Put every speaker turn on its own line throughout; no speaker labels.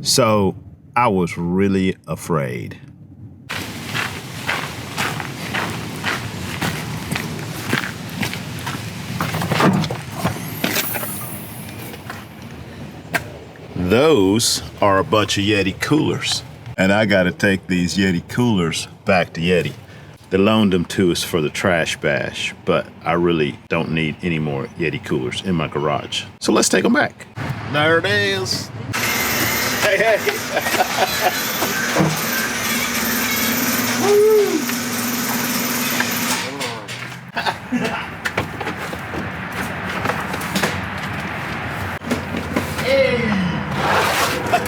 So I was really afraid. Those are a bunch of Yeti coolers. And I gotta take these Yeti coolers back to Yeti. They loaned them to us for the trash bash, but I really don't need any more Yeti coolers in my garage. So let's take them back. There it is. Hey, hey.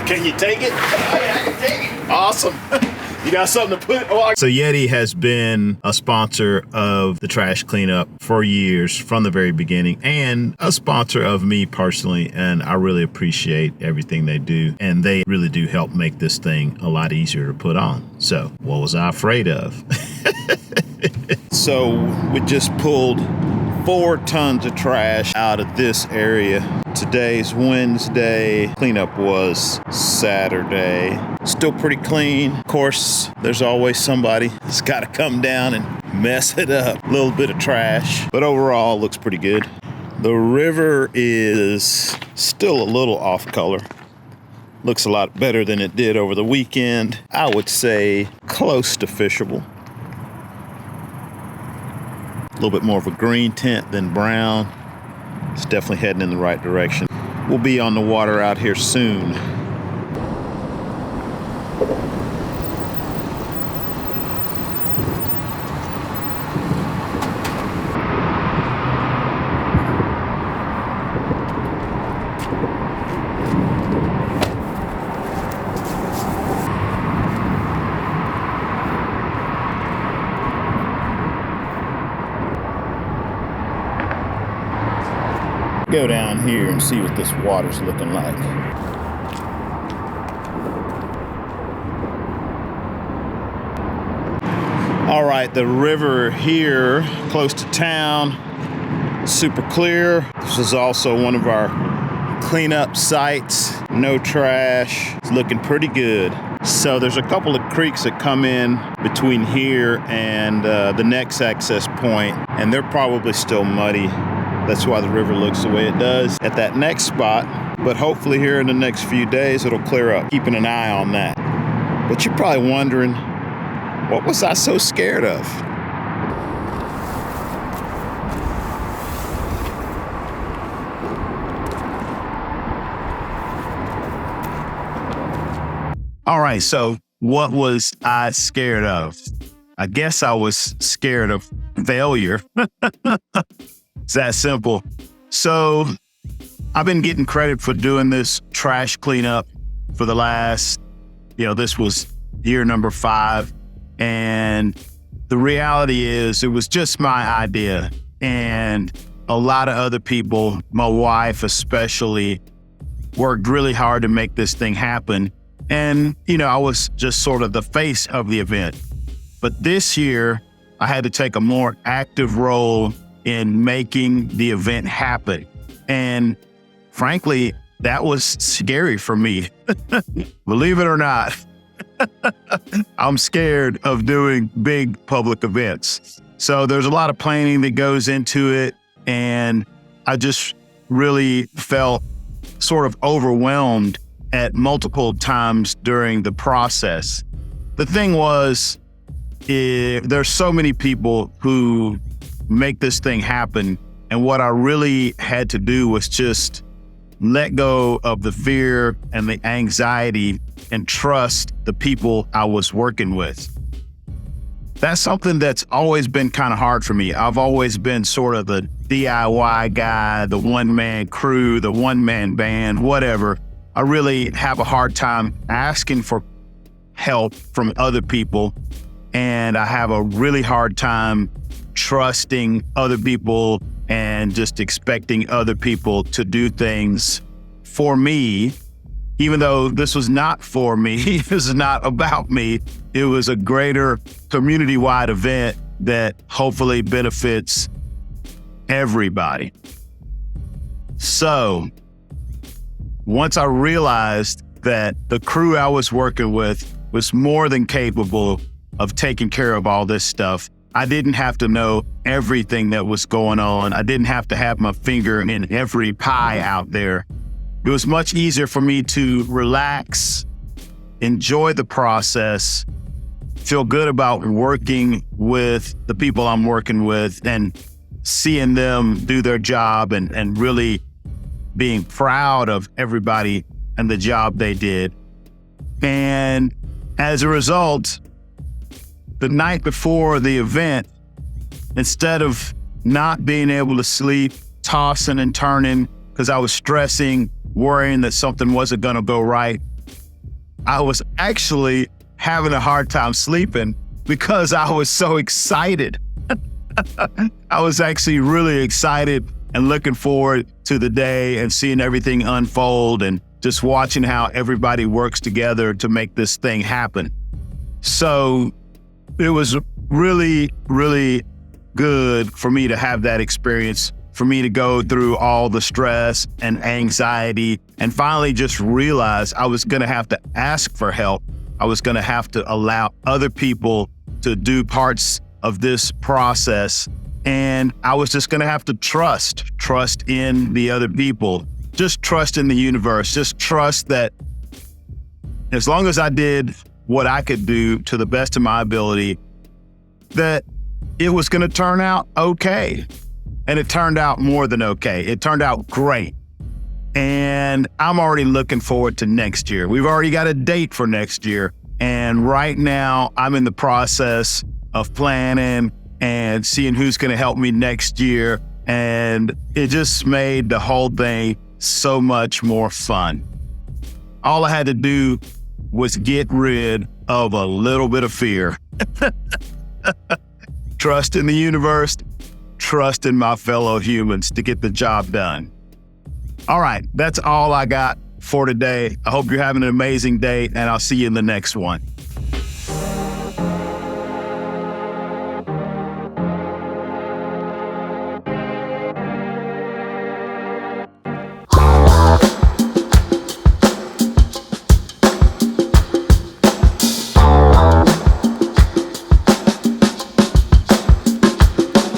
Can you take it? Oh, yeah, I can take it. Awesome. You got something to put on? So Yeti has been a sponsor of the trash cleanup for years from the very beginning, and a sponsor of me personally, and I really appreciate everything they do, and they really do help make this thing a lot easier to put on. So what was I afraid of? So we just pulled 4 tons of trash out of this area. Today's Wednesday. Cleanup was Saturday. Still pretty clean. Of course, there's always somebody that's got to come down and mess it up. A little bit of trash, but overall looks pretty good. The river is still a little off color. Looks a lot better than it did over the weekend. I would say close to fishable. A little bit more of a green tint than brown. It's definitely heading in the right direction. We'll be on the water out here soon. Go down here and see what this water's looking like. All right, the river here, close to town, super clear. This is also one of our cleanup sites. No trash. It's looking pretty good. So there's a couple of creeks that come in between here and the next access point, and they're probably still muddy. That's why the river looks the way it does at that next spot. But hopefully here in the next few days, it'll clear up. Keeping an eye on that. But you're probably wondering, what was I so scared of? All right, so what was I scared of? I guess I was scared of failure. It's that simple. So I've been getting credit for doing this trash cleanup for the last, this was year number 5. And the reality is it was just my idea. And a lot of other people, my wife especially, worked really hard to make this thing happen. And, I was just sort of the face of the event. But this year, I had to take a more active role in making the event happen. And frankly, that was scary for me. Believe it or not, I'm scared of doing big public events. So there's a lot of planning that goes into it. And I just really felt sort of overwhelmed at multiple times during the process. The thing was, there's so many people who make this thing happen. And what I really had to do was just let go of the fear and the anxiety and trust the people I was working with. That's something that's always been kind of hard for me. I've always been sort of the DIY guy, the one-man crew, the one-man band, whatever. I really have a hard time asking for help from other people. And I have a really hard time trusting other people and just expecting other people to do things for me, even though this was not for me. This is not about me. It was a greater community-wide event that hopefully benefits everybody. So once I realized that the crew I was working with was more than capable of taking care of all this stuff. I didn't have to know everything that was going on. I didn't have to have my finger in every pie out there. It was much easier for me to relax, enjoy the process, feel good about working with the people I'm working with and seeing them do their job and really being proud of everybody and the job they did. And as a result, the night before the event, instead of not being able to sleep, tossing and turning because I was stressing, worrying that something wasn't going to go right, I was actually having a hard time sleeping because I was so excited. I was actually really excited and looking forward to the day and seeing everything unfold and just watching how everybody works together to make this thing happen. So it was really, really good for me to have that experience, for me to go through all the stress and anxiety and finally just realize I was going to have to ask for help. I was going to have to allow other people to do parts of this process. And I was just going to have to trust in the other people, just trust in the universe, just trust that as long as I did what I could do to the best of my ability, that it was going to turn out okay. And it turned out more than okay. It turned out great. And I'm already looking forward to next year. We've already got a date for next year. And right now I'm in the process of planning and seeing who's going to help me next year. And it just made the whole thing so much more fun. All I had to do was get rid of a little bit of fear. Trust in the universe, trust in my fellow humans to get the job done. All right, that's all I got for today. I hope you're having an amazing day, and I'll see you in the next one.